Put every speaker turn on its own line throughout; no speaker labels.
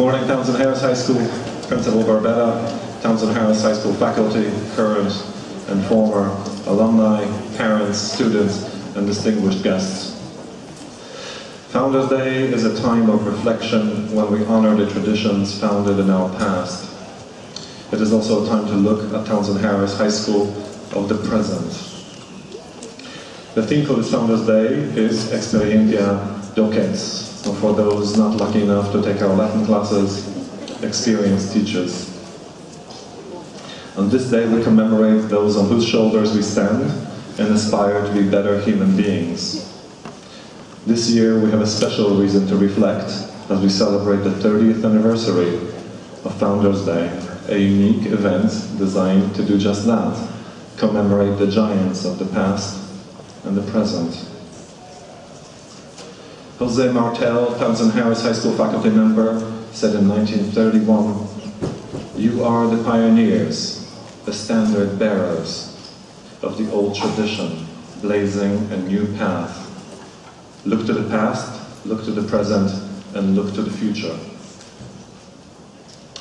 morning, Townsend Harris High School, Principal Barbetta, Townsend Harris High School faculty, current and former alumni, parents, students, and distinguished guests. Founders Day is a time of reflection when we honor the traditions founded in our past. It is also a time to look at Townsend Harris High School of the present. The theme for this Founders Day is Experientia Docens. And for those not lucky enough to take our Latin classes, experienced teachers. On this day we commemorate those on whose shoulders we stand and aspire to be better human beings. This year we have a special reason to reflect as we celebrate the 30th anniversary of Founders Day, a unique event designed to do just that, commemorate the giants of the past and the present. Jose Martel, Townsend Harris High School faculty member, said in 1931, "You are the pioneers, the standard bearers of the old tradition, blazing a new path. Look to the past, look to the present, and look to the future."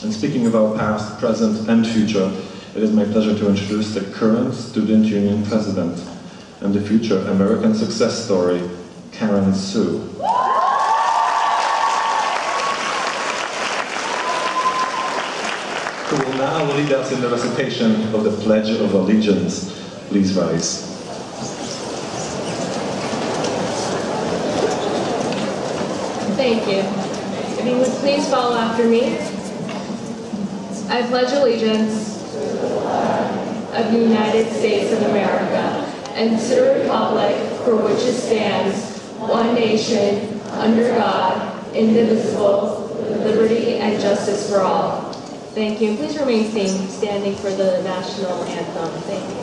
And speaking of our past, present, and future, it is my pleasure to introduce the current Student Union President and the future American success story, Karen Sue. Who will now lead us in the recitation of the Pledge of Allegiance. Please rise.
Thank you. If you would please follow after me. I pledge allegiance of the United States of America and to the republic for which it stands, one nation, under God, indivisible, with liberty and justice for all. Thank you. Please remain standing for the national anthem. Thank you.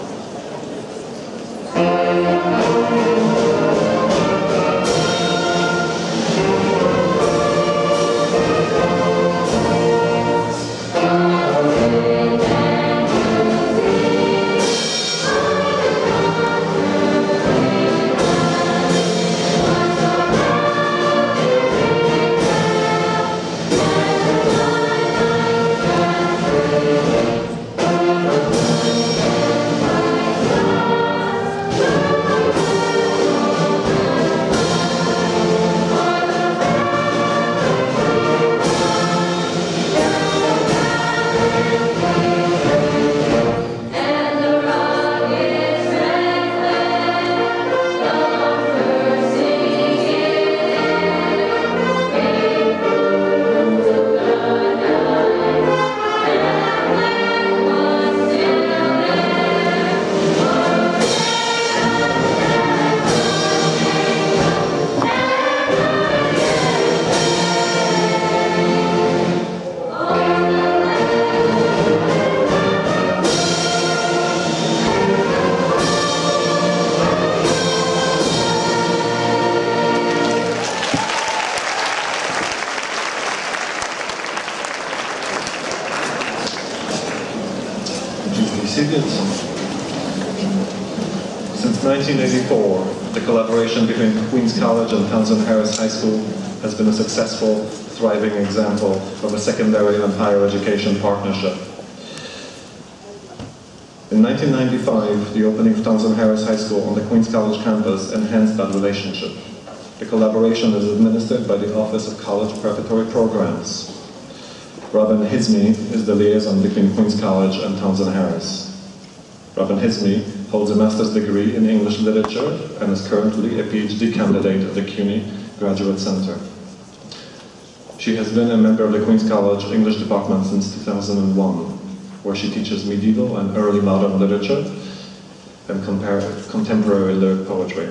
Since 1984, the collaboration between Queens College and Townsend Harris High School has been a successful, thriving example of a secondary and higher education partnership. In 1995, the opening of Townsend Harris High School on the Queens College campus enhanced that relationship. The collaboration is administered by the Office of College Preparatory Programs. Robin Hisme is the liaison between Queens College and Townsend Harris. Robin Hisme holds a master's degree in English literature and is currently a PhD candidate at the CUNY Graduate Center. She has been a member of the Queens College English department since 2001, where she teaches medieval and early modern literature and contemporary lyric poetry.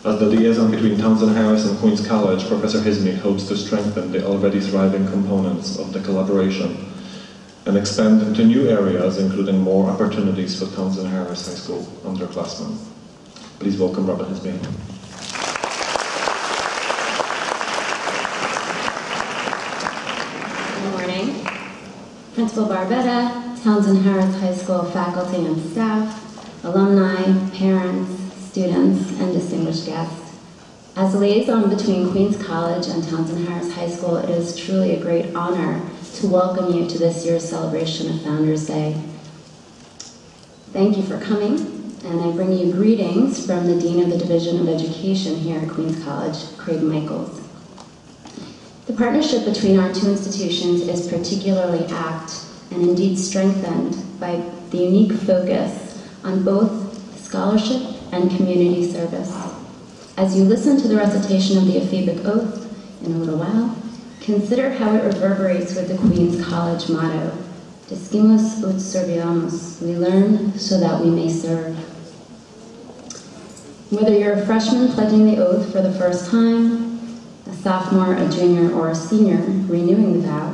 As the liaison between Townsend Harris and Queens College, Professor Hisme hopes to strengthen the already thriving components of the collaboration and expand into new areas, including more opportunities for Townsend Harris High School underclassmen. Please welcome Robin Hisme.
Good morning. Principal Barbetta, Townsend Harris High School faculty and staff, alumni, parents, students, and distinguished guests. As a liaison between Queens College and Townsend Harris High School, it is truly a great honor to welcome you to this year's celebration of Founders Day. Thank you for coming, and I bring you greetings from the Dean of the Division of Education here at Queens College, Craig Michaels. The partnership between our two institutions is particularly apt and indeed strengthened by the unique focus on both scholarship and community service. As you listen to the recitation of the Ephebic Oath in a little while, consider how it reverberates with the Queens College motto, Discimus ut serviamus, we learn so that we may serve. Whether you're a freshman pledging the oath for the first time, a sophomore, a junior, or a senior renewing the vow,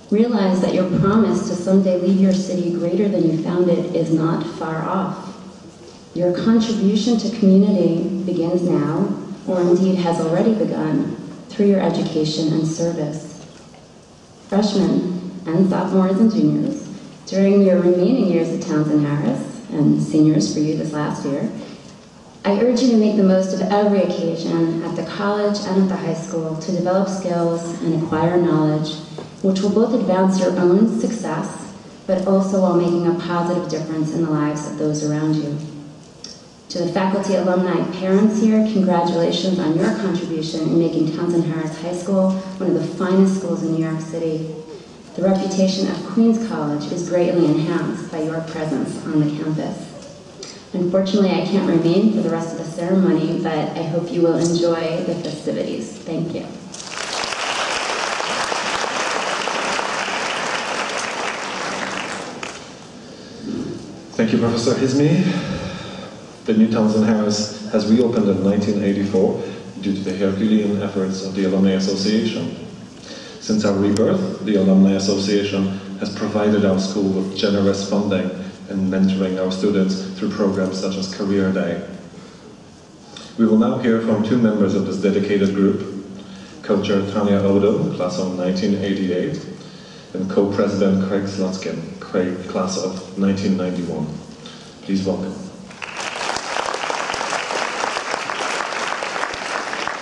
realize that your promise to someday leave your city greater than you found it is not far off. Your contribution to community begins now, or indeed has already begun, through your education and service. Freshmen and sophomores and juniors, during your remaining years at Townsend Harris, and seniors for you this last year, I urge you to make the most of every occasion at the college and at the high school to develop skills and acquire knowledge, which will both advance your own success, but also while making a positive difference in the lives of those around you. To the faculty, alumni, parents here, congratulations on your contribution in making Townsend Harris High School one of the finest schools in New York City. The reputation of Queens College is greatly enhanced by your presence on the campus. Unfortunately, I can't remain for the rest of the ceremony, but I hope you will enjoy the festivities. Thank you.
Thank you, Professor Hizmi. The new Townsend Harris has reopened in 1984 due to the Herculean efforts of the Alumni Association. Since our rebirth, the Alumni Association has provided our school with generous funding and mentoring our students through programs such as Career Day. We will now hear from two members of this dedicated group, co-chair Tanya Odom, class of 1988, and co-president Craig Slutskin, class of 1991. Please welcome.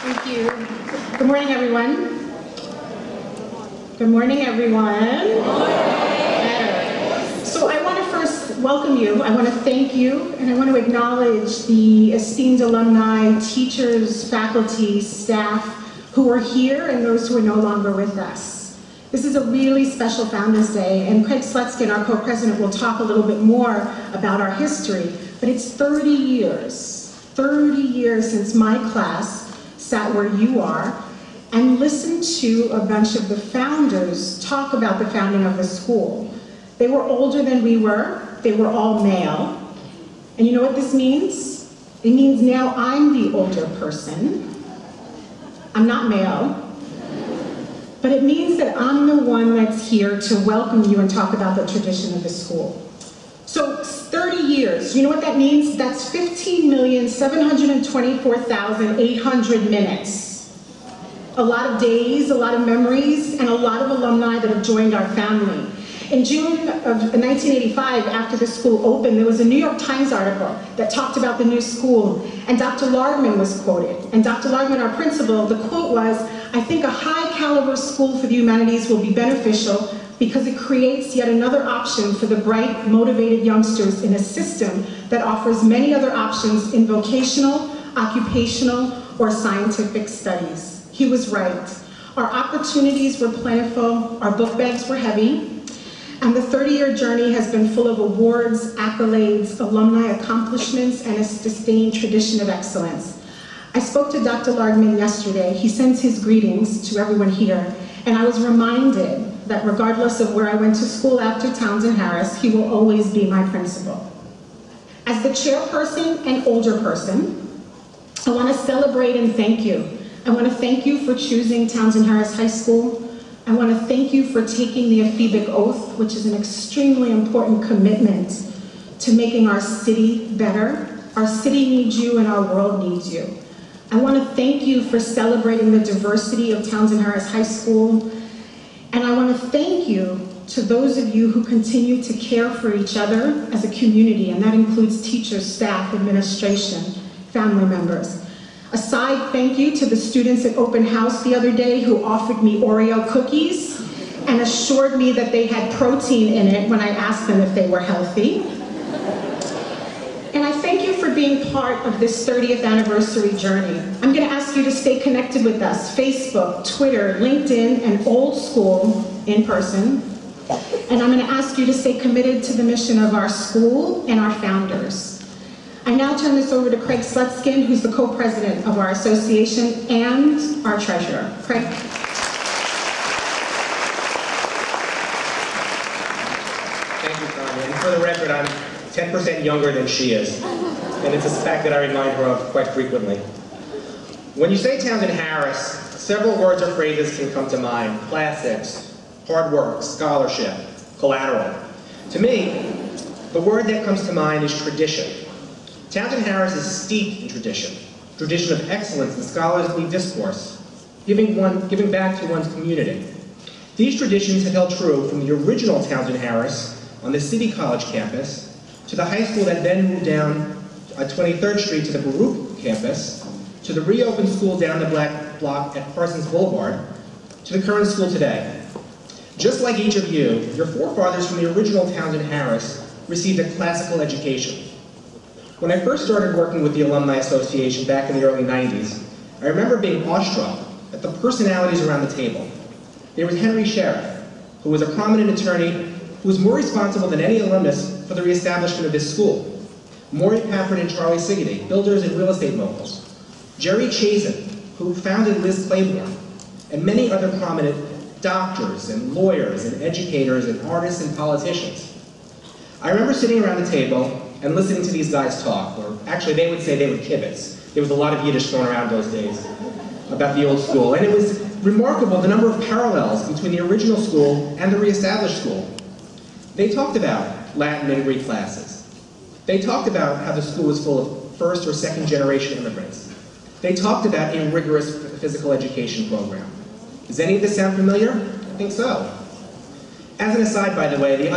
Thank you. Good morning, everyone. Good morning, everyone. Good morning. So I want to first welcome you. I want to thank you, and I want to acknowledge the esteemed alumni, teachers, faculty, staff who are here and those who are no longer with us. This is a really special Founders Day, and Craig Slutskin, our co-president, will talk a little bit more about our history, but it's 30 years since my class sat where you are and listened to a bunch of the founders talk about the founding of the school. They were older than we were. They were all male. And you know what this means? It means now I'm the older person. I'm not male. But it means that I'm the one that's here to welcome you and talk about the tradition of the school. So 30 years, you know what that means? That's 15,724,800 minutes. A lot of days, a lot of memories, and a lot of alumni that have joined our family. In June of 1985, after the school opened, there was a New York Times article that talked about the new school, and Dr. Largman was quoted. And Dr. Largman, our principal, the quote was, "I think a high-caliber school for the humanities will be beneficial because it creates yet another option for the bright, motivated youngsters in a system that offers many other options in vocational, occupational, or scientific studies." He was right. Our opportunities were plentiful, our book bags were heavy, and the 30-year journey has been full of awards, accolades, alumni accomplishments, and a sustained tradition of excellence. I spoke to Dr. Largman yesterday. He sends his greetings to everyone here, and I was reminded that regardless of where I went to school after Townsend Harris, he will always be my principal. As the chairperson and older person, I want to celebrate and thank you. I want to thank you for choosing Townsend Harris High School. I want to thank you for taking the Ephebic Oath, which is an extremely important commitment to making our city better. Our city needs you and our world needs you. I want to thank you for celebrating the diversity of Townsend Harris High School. And I want to thank you to those of you who continue to care for each other as a community, and that includes teachers, staff, administration, family members. A side thank you to the students at Open House the other day who offered me Oreo cookies and assured me that they had protein in it when I asked them if they were healthy. And I thank you for being part of this 30th anniversary journey. I'm going to ask you to stay connected with us, Facebook, Twitter, LinkedIn, and old school in person. And I'm going to ask you to stay committed to the mission of our school and our founders. I now turn this over to Craig Slutskin, who's the co-president of our association and our treasurer. Craig.
Thank you, Tanya. And for the record, I'm 10% younger than she is. And it's a fact that I remind her of quite frequently. When you say Townsend Harris, several words or phrases can come to mind. Classics, hard work, scholarship, collateral. To me, the word that comes to mind is tradition. Townsend Harris is steeped in tradition. Tradition of excellence in scholarly discourse, giving back to one's community. These traditions have held true from the original Townsend Harris on the City College campus to the high school that then moved down 23rd Street to the Baruch campus, to the reopened school down the Black Block at Parsons Boulevard, to the current school today. Just like each of you, your forefathers from the original Townsend Harris received a classical education. When I first started working with the Alumni Association back in the early 90s, I remember being awestruck at the personalities around the table. There was Henry Sheriff, who was a prominent attorney who was more responsible than any alumnus for the reestablishment of this school. Maury Pafford and Charlie Siggety, builders and real estate moguls. Jerry Chazen, who founded Liz Claiborne, and many other prominent doctors and lawyers and educators and artists and politicians. I remember sitting around the table and listening to these guys talk, or actually they would say they would kibitz. There was a lot of Yiddish thrown around those days about the old school, and it was remarkable the number of parallels between the original school and the reestablished school. They talked about Latin and Greek classes. They talked about how the school was full of first or second generation immigrants. They talked about a rigorous physical education program. Does any of this sound familiar? I think so. As an aside, by the way, the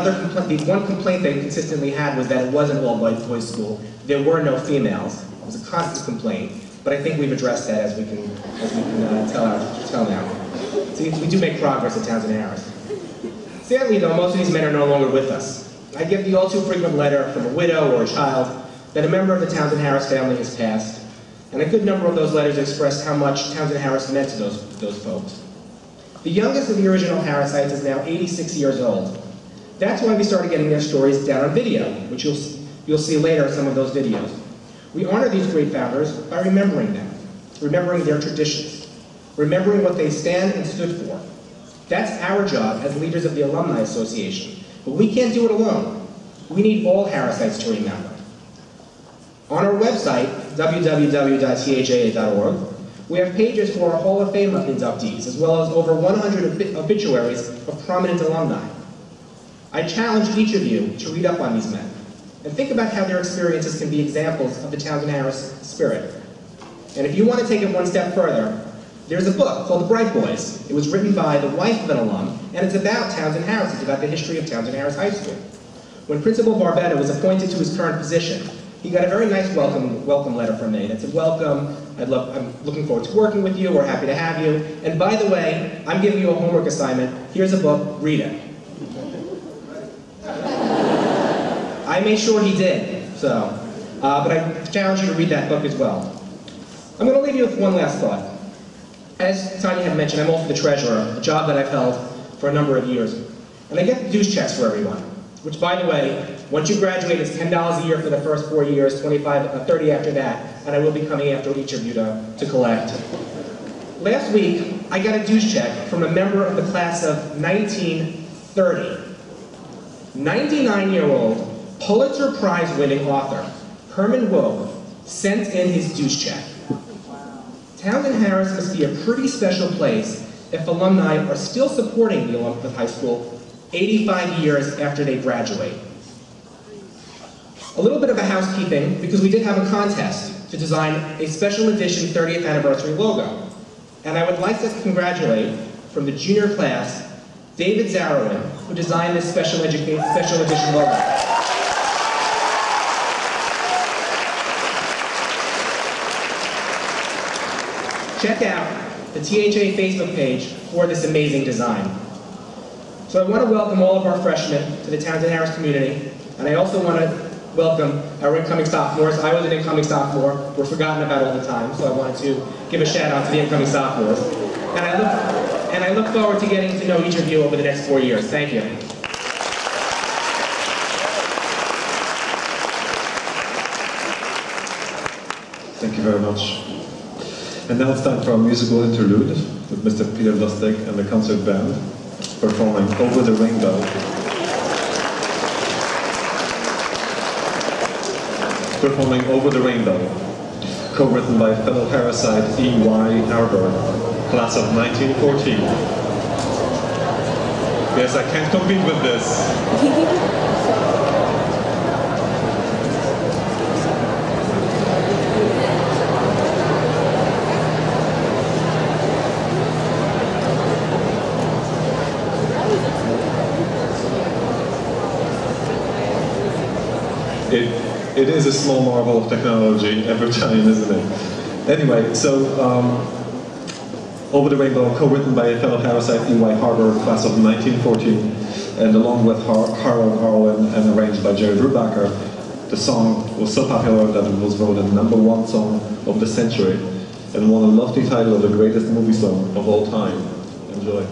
one complaint they consistently had was that it was an all-boys school. There were no females. It was a constant complaint, but I think we've addressed that as we can tell now. So we do make progress at Townsend Harris. Sadly, though, most of these men are no longer with us. I get the all too frequent letter from a widow or a child that a member of the Townsend Harris family has passed, and a good number of those letters expressed how much Townsend Harris meant to those folks. The youngest of the original Harrisites is now 86 years old. That's why we started getting their stories down on video, which you'll see later in some of those videos. We honor these great founders by remembering them, remembering their traditions, remembering what they stand and stood for. That's our job as leaders of the Alumni Association, but we can't do it alone. We need all Harrisites to remember. On our website, www.thaa.org, we have pages for our Hall of Fame inductees, as well as over 100 obituaries of prominent alumni. I challenge each of you to read up on these men, and think about how their experiences can be examples of the Townsend Harris spirit. And if you want to take it one step further, there's a book called The Bright Boys. It was written by the wife of an alum, and it's about Townsend Harris. It's about the history of Townsend Harris High School. When Principal Barbetta was appointed to his current position, he got a very nice welcome letter from me that said, "Welcome, I'm looking forward to working with you, we're happy to have you, and by the way, I'm giving you a homework assignment, here's a book, read it." I made sure he did, but I challenge you to read that book as well. I'm going to leave you with one last thought. As Tanya had mentioned, I'm also the treasurer, a job that I've held for a number of years, and I get the dues checks for everyone, which, by the way, once you graduate, it's $10 a year for the first 4 years, 30 after that, and I will be coming after each of you to collect. Last week, I got a dues check from a member of the class of 1930. 99-year-old Pulitzer Prize-winning author Herman Woog sent in his dues check. Townsend Harris must be a pretty special place if alumni are still supporting the Olympic High School 85 years after they graduate. A little bit of a housekeeping, because we did have a contest to design a special edition 30th anniversary logo. And I would like to congratulate, from the junior class, David Zarowin, who designed this special edition logo. check out the THA Facebook page for this amazing design. So I want to welcome all of our freshmen to the Townsend Harris community, and I also want to welcome our incoming sophomores. I was an incoming sophomore. We're forgotten about all the time, so I wanted to give a shout out to the incoming sophomores. And I look forward to getting to know each of you over the next 4 years. Thank you.
Thank you very much. And now it's time for a musical interlude with Mr. Peter Lustig and the concert band performing Over the Rainbow. Performing Over the Rainbow, co-written by fellow Harrisite E.Y. Harbour, class of 1914. Yes, I can't compete with this. It is a small marvel of technology every time, isn't it? Anyway, so Over the Rainbow, co-written by a fellow Harrisite E.Y. Harbour, class of 1914, and along with Harold Harlan and arranged by Jerry Brubaker. The song was so popular that it was voted #1 song of the century and won a lofty title of the greatest movie song of all time. Enjoy.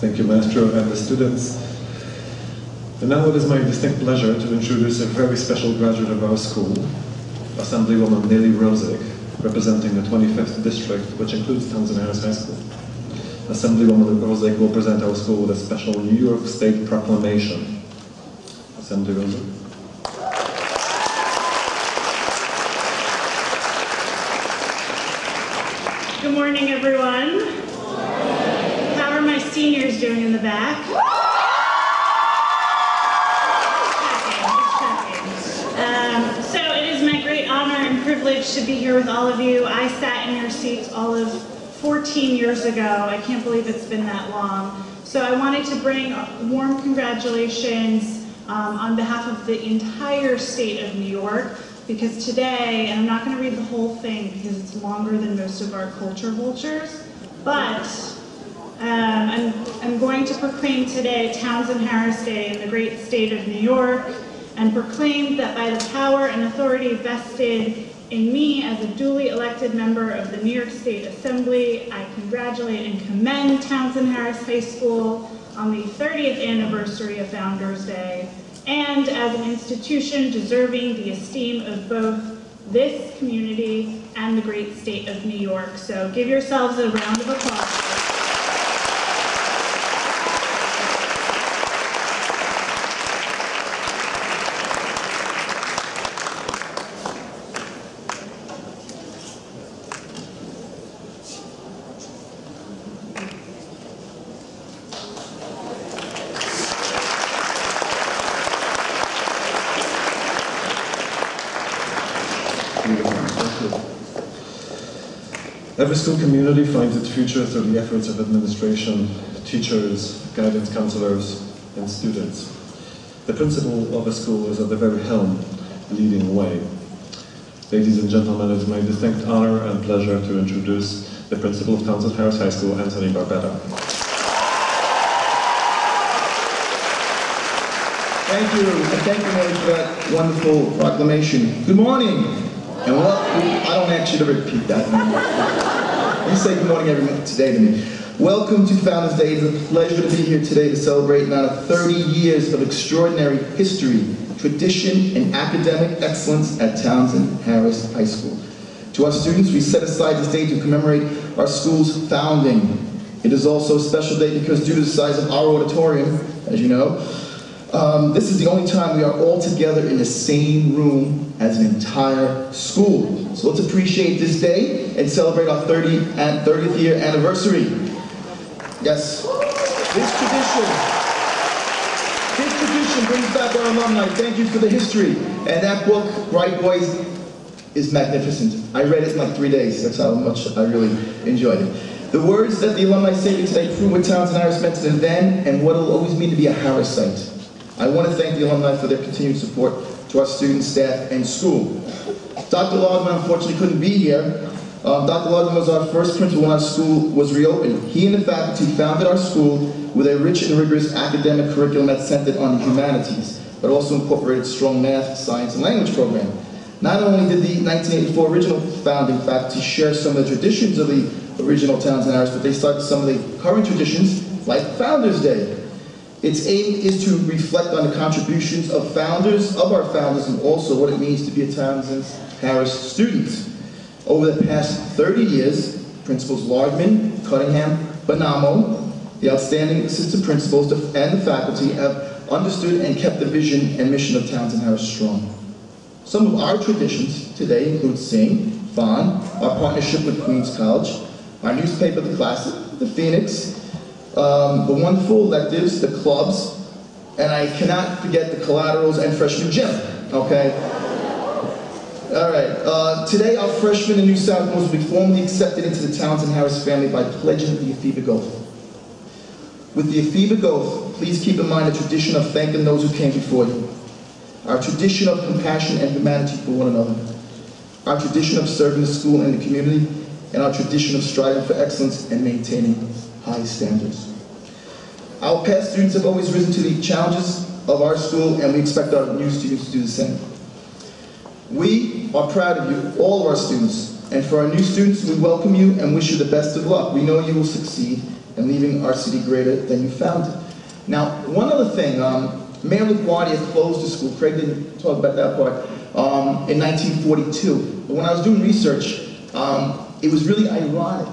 Thank you, Maestro, and the students. And now it is my distinct pleasure to introduce a very special graduate of our school, Assemblywoman Nelly Rosick, representing the 25th District, which includes Townsend Harris High School. Assemblywoman Rosick will present our school with a special New York State proclamation. Assembly Rosick.
Good morning, everyone. How are my seniors doing in the back? So it is my great honor and privilege to be here with all of you. I sat in your seats all of 14 years ago. I can't believe it's been that long. So I wanted to bring warm congratulations on behalf of the entire state of New York, because today, and I'm not going to read the whole thing because it's longer than most of our culture vultures, but I'm going to proclaim today Townsend Harris Day in the great state of New York, and proclaim that by the power and authority vested in me as a duly elected member of the New York State Assembly, I congratulate and commend Townsend Harris High School on the 30th anniversary of Founders Day, and as an institution deserving the esteem of both this community and the great state of New York. So give yourselves a round of applause.
Every school community finds its future through the efforts of administration, teachers, guidance counselors, and students. The principal of a school is at the very helm, leading the way. Ladies and gentlemen, it is my distinct honor and pleasure to introduce the principal of Townsend Harris High School, Anthony Barbetta.
Thank you, and thank you, Mary, for that wonderful proclamation. Good morning, and welcome. I don't ask you to repeat that. You say good morning today to me. Welcome to Founders Day. It is a pleasure to be here today to celebrate now 30 years of extraordinary history, tradition, and academic excellence at Townsend Harris High School. To our students, we set aside this day to commemorate our school's founding. It is also a special day because due to the size of our auditorium, as you know, this is the only time we are all together in the same room as an entire school. So let's appreciate this day and celebrate our 30th year anniversary. Yes, this tradition brings back our alumni. Thank you for the history. And that book, Bright Boys, is magnificent. I read it in like 3 days. That's how much I really enjoyed it. The words that the alumni say today prove what Townsend Harris meant to them then and what it will always mean to be a Harrisite. I want to thank the alumni for their continued support to our students, staff, and school. Dr. Lodman unfortunately couldn't be here. Dr. Lodman was our first principal when our school was reopened. He and the faculty founded our school with a rich and rigorous academic curriculum that centered on the humanities, but also incorporated strong math, science, and language program. Not only did the 1984 original founding faculty share some of the traditions of the original Townsend Harris, but they started some of the current traditions, like Founders Day. Its aim is to reflect on the contributions of our founders, and also what it means to be a Townsend Harris student. Over the past 30 years, Principals Lardman, Cunningham, Bonamo, the outstanding assistant principals, and the faculty have understood and kept the vision and mission of Townsend Harris strong. Some of our traditions today include Sing, Fun, our partnership with Queens College, our newspaper, The Classic, The Phoenix, the wonderful electives, the clubs, and I cannot forget the collaterals and freshman gym, okay? All right, today our freshmen and new sophomores will be formally accepted into the Townsend Harris family by pledging the Ephebic Oath. With the Ephebic Oath, please keep in mind the tradition of thanking those who came before you, our tradition of compassion and humanity for one another, our tradition of serving the school and the community, and our tradition of striving for excellence and maintaining high standards. Our past students have always risen to the challenges of our school, and we expect our new students to do the same. We are proud of you, all of our students, and for our new students, we welcome you and wish you the best of luck. We know you will succeed, and leaving our city greater than you found it. Now, one other thing, Mayor LaGuardia closed the school. Craig didn't talk about that part, in 1942. But when I was doing research, it was really ironic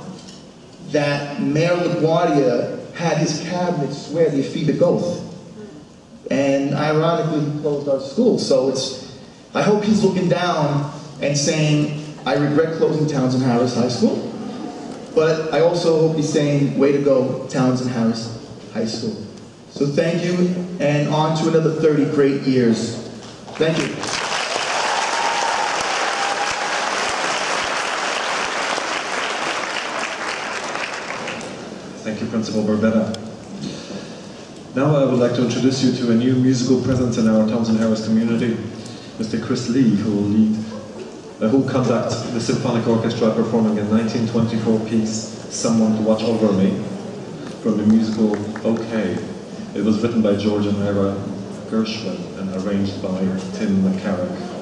that Mayor LaGuardia had his cabinet swear the Ephebic Oath. And ironically, he closed our school. So I hope he's looking down and saying, I regret closing Townsend Harris High School. But I also hope he's saying, way to go, Townsend Harris High School. So thank you, and on to another 30 great years. Thank you.
Thank you, Principal Barbetta. Now I would like to introduce you to a new musical presence in our Townsend Harris community, Mr. Chris Lee, who will conduct the Symphonic Orchestra performing a 1924 piece, Someone to Watch Over Me, from the musical OK. It was written by George and Ira Gershwin and arranged by Tim McCarrick.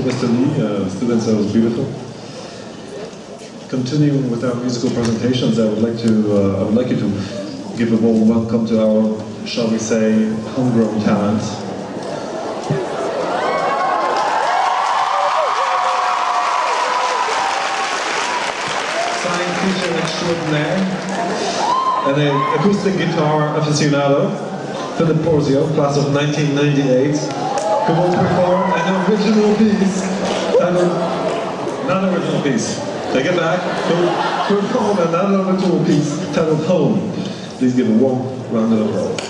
you, Mr. Lee. Students, that was beautiful. Continuing with our musical presentations, I would like you to give a warm welcome to our, shall we say, homegrown talent. Signed feature extraordinaire and an acoustic guitar aficionado, Philip Porzio, class of 1998, who will perform an original piece titled, not an original piece, take it back, who will perform another original piece titled Home. Please give a warm round of applause.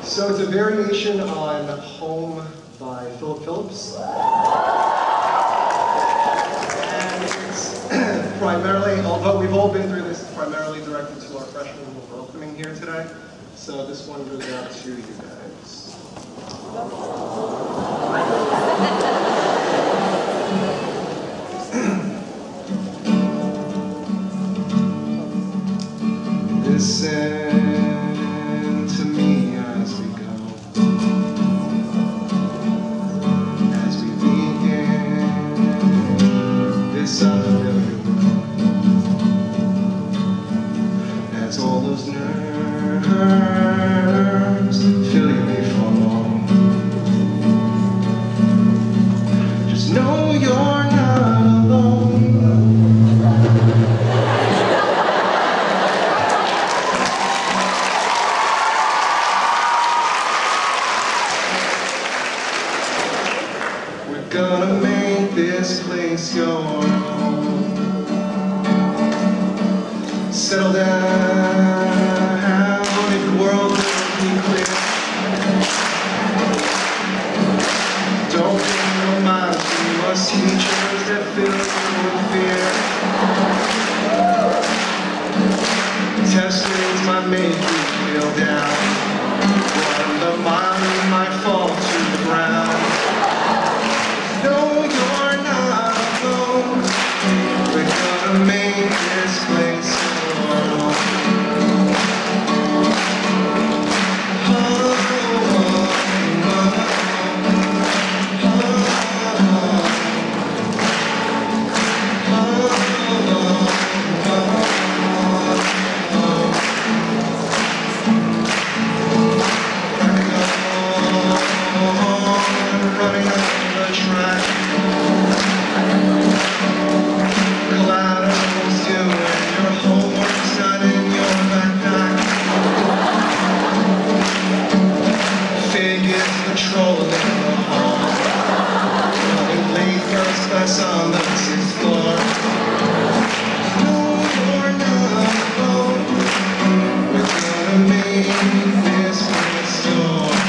So it's a variation on Home by Philip Phillips. And it's primarily, although we've all been through this, primarily directed to our freshmen who are welcoming here today. So this one goes out to you guys. Listen to me as we go, as we begin this unfamiliar world, as all those nerves fill you before long. Just know you're not alone. Gonna make this place your home. Settle down, make the world be clear. Don't bring your mind to us teachers that fill you with fear. Testings might make you feel down. One of mine might fall to the ground. No, you're not alone. We're gonna make this place your home. Running on the track, collateral's due and your homework's not in your backpack. Figures patrolling the hall, running late first class on the 6th floor. No, you're not alone. We're gonna make this place your home.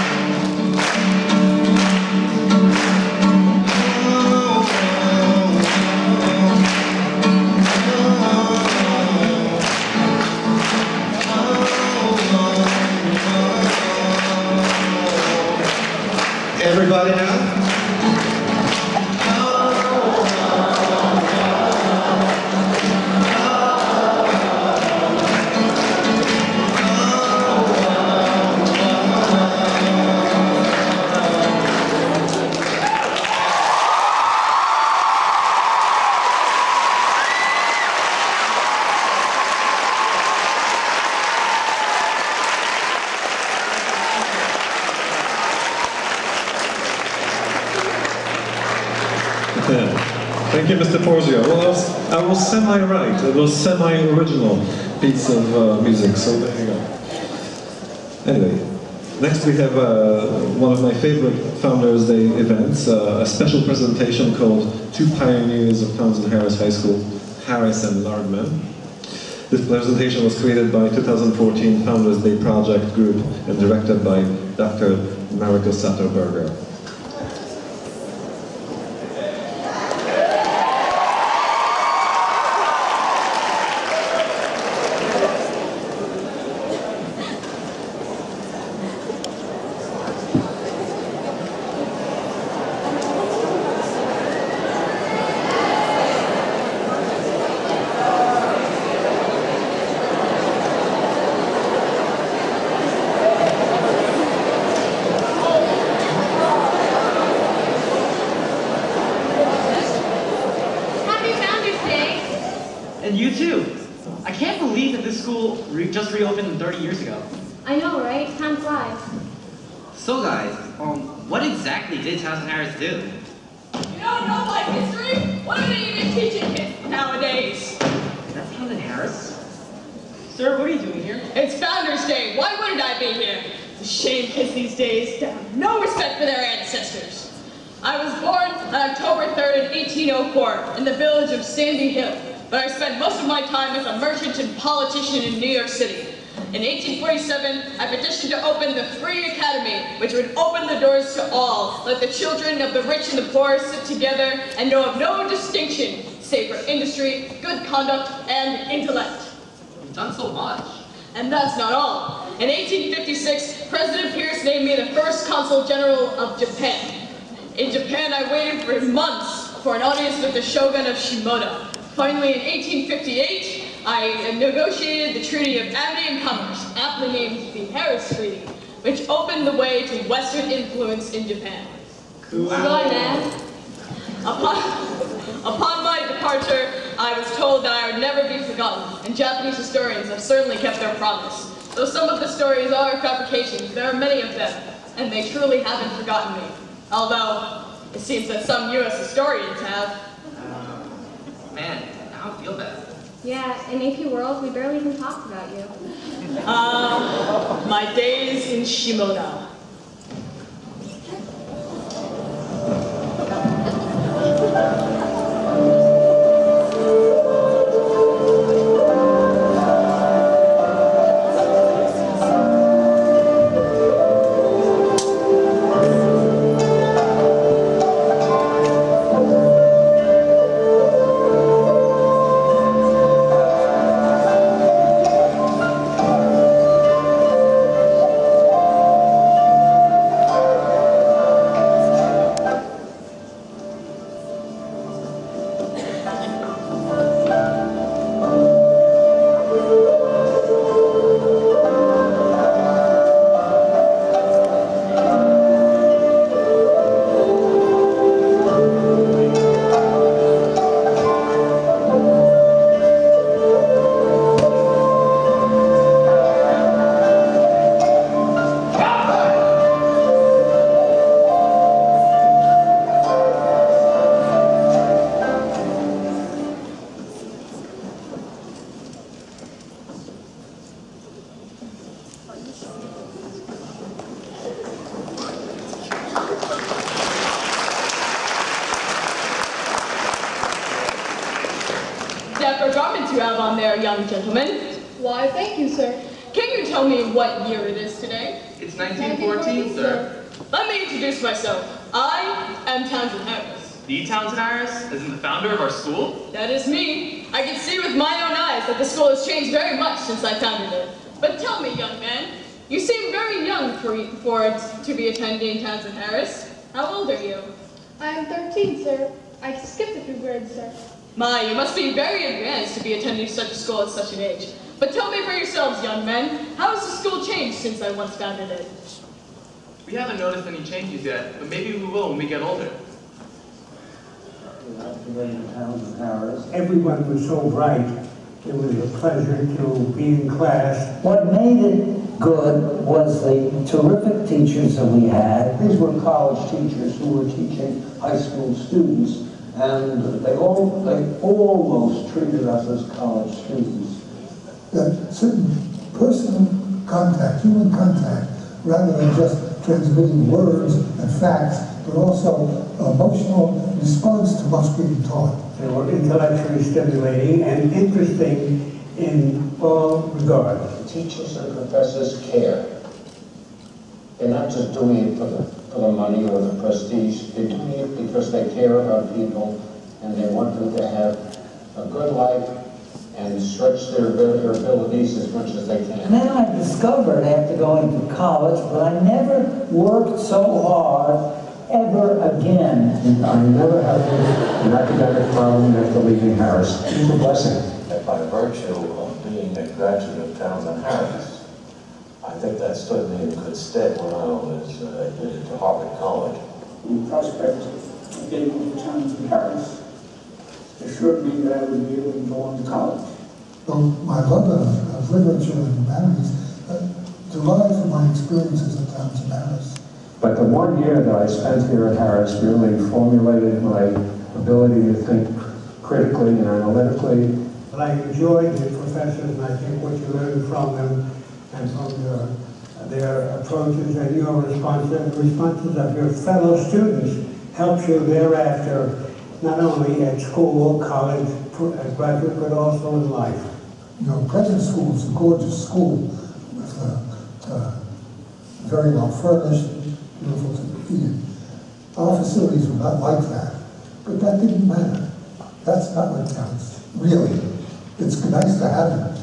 Everybody now?
Thank you, Mr. Porzio. Well, I was semi-right. It was semi-original piece of music, so there you go. Anyway, next we have one of my favorite Founders Day events, a special presentation called Two Pioneers of Townsend Harris High School, Harris and Lardman. This presentation was created by 2014 Founders Day Project Group and directed by Dr. Mariko Sato-Berger.
And you too. I can't believe that this school just reopened 30 years ago.
I know, right? Time flies.
So guys, what exactly did Townsend Harris do?
You don't know my history? What are they even teaching kids nowadays?
That's Townsend Harris? Sir, what are you doing here?
It's Founders Day. Why wouldn't I be here? It's a shame kids these days have no respect for their ancestors. I was born on October 3rd, 1804 in the village of Sandy Hill, but I spent most of my time as a merchant and politician in New York City. In 1847, I petitioned to open the Free Academy, which would open the doors to all, let the children of the rich and the poor sit together and know of no distinction, save for industry, good conduct, and intellect.
You've done so much.
And that's not all. In 1856, President Pierce named me the first Consul General of Japan. In Japan, I waited for months for an audience with the Shogun of Shimoda. Finally, in 1858, I negotiated the Treaty of Amity and Commerce, aptly named the Harris Treaty, which opened the way to Western influence in Japan.
Cool. Go on, man.
Upon my departure, I was told that I would never be forgotten, and Japanese historians have certainly kept their promise. Though some of the stories are fabrications, there are many of them, and they truly haven't forgotten me. Although, it seems that some U.S. historians have.
Man, now I feel bad.
Yeah, in AP World, we barely even talked about you.
My days in Shimoda. Dapper garments you have on there, young gentlemen.
Why, thank you, sir.
Can you tell me what year it is today?
It's 1914, sir.
Let me introduce myself. I am Townsend Harris.
The Townsend Harris, as in the founder of our school?
That is me. I can see with my own eyes that the school has changed very much since I founded it. But tell me, young man, you seem very young for to be attending Townsend Harris. How old are you?
I am 13, sir. I skipped a few grades, sir.
My, you must be very advanced to be attending such a school at such an age. But tell me for yourselves, young men, how has the school changed since I once founded it?
We haven't noticed any changes yet, but maybe we will when we get older.
Townsend Harris. Everyone was so bright. It was a pleasure to be in class.
What made it good was the terrific teachers that we had. These were college teachers who were teaching high school students, and they almost treated us as college students.
Certain personal contact, human contact, rather than just transmitting words and facts, but also emotional response to what's being taught.
They were intellectually stimulating and interesting in all regards.
Teachers and professors care. They're not just doing it for the money or the prestige. They're doing it because they care about people and they want them to have a good life and stretch their abilities as much as they can.
And then I discovered after going to college that I never worked so hard ever again.
And I never had an academic problem after leaving Harris. It was a blessing.
That by virtue of being a graduate of Townsend Harris, I think that stood me in good stead when I was admitted to Harvard College.
The prospect of getting into Townsend Harris
assured me that I would be able to go on to college.
Well, my love of literature and humanities derived from my experiences at Townsend Harris.
But the 1 year that I spent here at Harris really formulated my ability to think critically and analytically.
But I enjoyed the professors, and I think what you learned from them and from their approaches and your responses of your fellow students helps you thereafter, not only at school, college, graduate, but also in life.
You know, Present School is a gorgeous school with very well furnished, beautiful to be in. Our facilities were not like that, but that didn't matter. That's not what counts, really. It's nice to have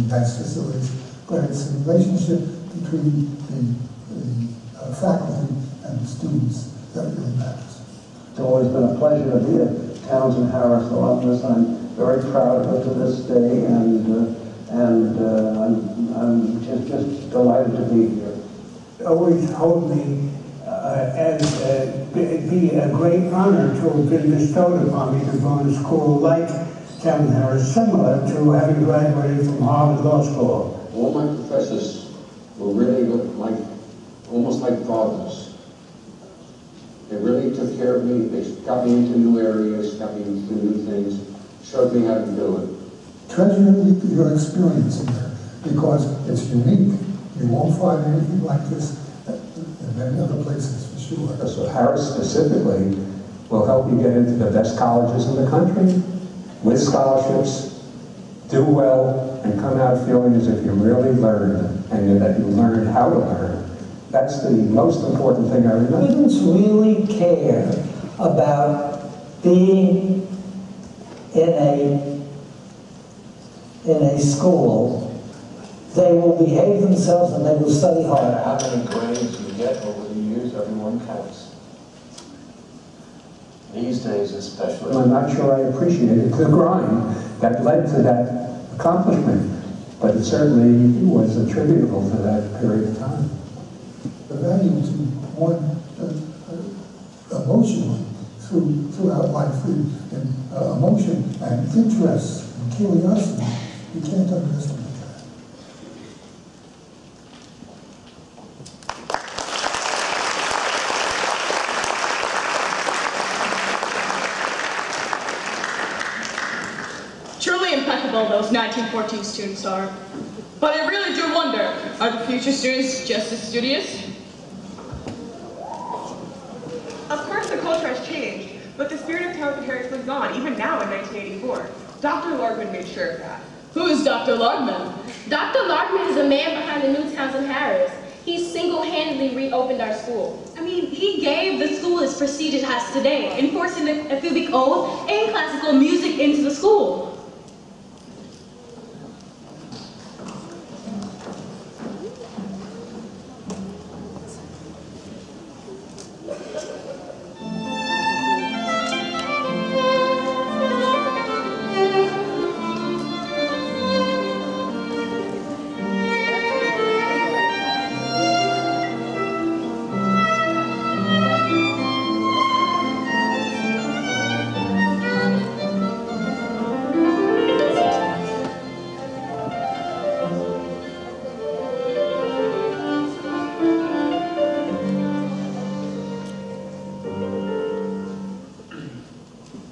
nice facilities, but it's the relationship between the faculty and the students that really matters.
It's always been a pleasure to be a Townsend Harris alumnus. I'm very proud of it to this day, and I'm just delighted to be here.
Always hold me it'd be a great honor to have been bestowed upon me to go to school like Townsend Harris, similar to having graduated from Harvard Law School.
All my professors were really like, almost like fathers. They really took care of me. They got me into new areas, got me into new things, showed me how to do it.
Treasure your experience in there because it's unique. You won't find anything like this in many other places, for sure.
So Harris specifically will help you get into the best colleges in the country with scholarships, do well, and come out feeling as if you really learned and that you learned how to learn. That's the most important thing I remember.
Students really care about being in a school. They will behave themselves and they will study hard.
How many grades you get over the years, everyone counts. These days especially.
I'm not sure I appreciated the grind that led to that accomplishment, but it certainly was attributable to that period of time.
The value to one emotionally throughout life, and emotion and interest and curiosity, you can't underestimate.
Truly impeccable those 1914 students are. But I really do wonder, are the future students just as studious?
Of course the culture has changed, but the spirit of Townsend Harris lives on, even now in 1984. Dr. Lardman made sure of that.
Who is Dr. Lardman?
Dr. Lardman is the man behind the new Townsend Harris. He single-handedly reopened our school.
I mean, he gave the school its prestige it has today, enforcing the Ephebic Oath and classical music into the school.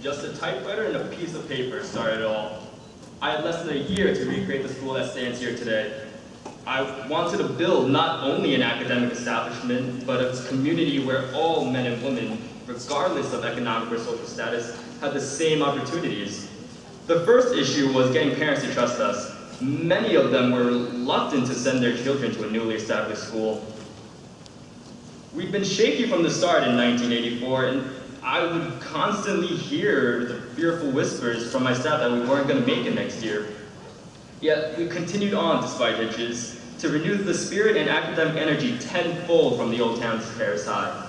Just a typewriter and a piece of paper started it all. I had less than a year to recreate the school that stands here today. I wanted to build not only an academic establishment, but a community where all men and women, regardless of economic or social status, had the same opportunities. The first issue was getting parents to trust us. Many of them were reluctant to send their children to a newly established school. We'd been shaky from the start in 1984, and I would constantly hear the fearful whispers from my staff that we weren't going to make it next year. Yet we continued on despite hitches to renew the spirit and academic energy tenfold from the old Townsend Harris High.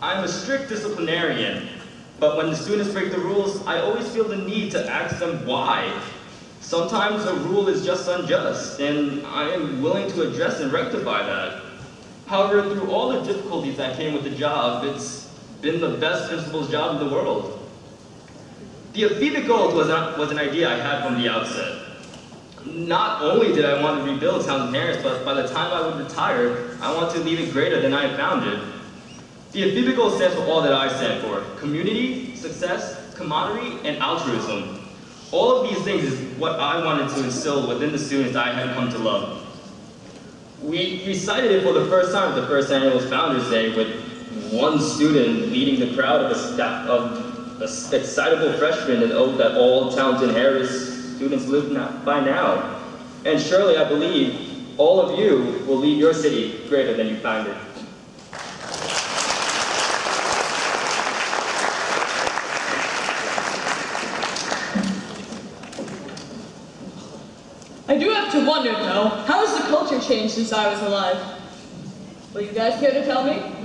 I'm a strict disciplinarian, but when the students break the rules, I always feel the need to ask them why. Sometimes a rule is just unjust, and I am willing to address and rectify that. However, through all the difficulties that came with the job, it's been the best principal's job in the world. The Aphibic Oath was an idea I had from the outset. Not only did I want to rebuild Townsend Harris, but by the time I would retire, I want to leave it greater than I found it. The Aphibic Oath stands for all that I stand for: community, success, camaraderie, and altruism. All of these things is what I wanted to instill within the students I had come to love. We recited it for the first time at the first annual Founders Day, with one student leading the crowd of excitable freshmen, an oath that all Townsend Harris students live by now. And surely I believe all of you will leave your city greater than you found it.
I do have to wonder, though, how has the culture changed since I was alive? Will you guys care to tell me?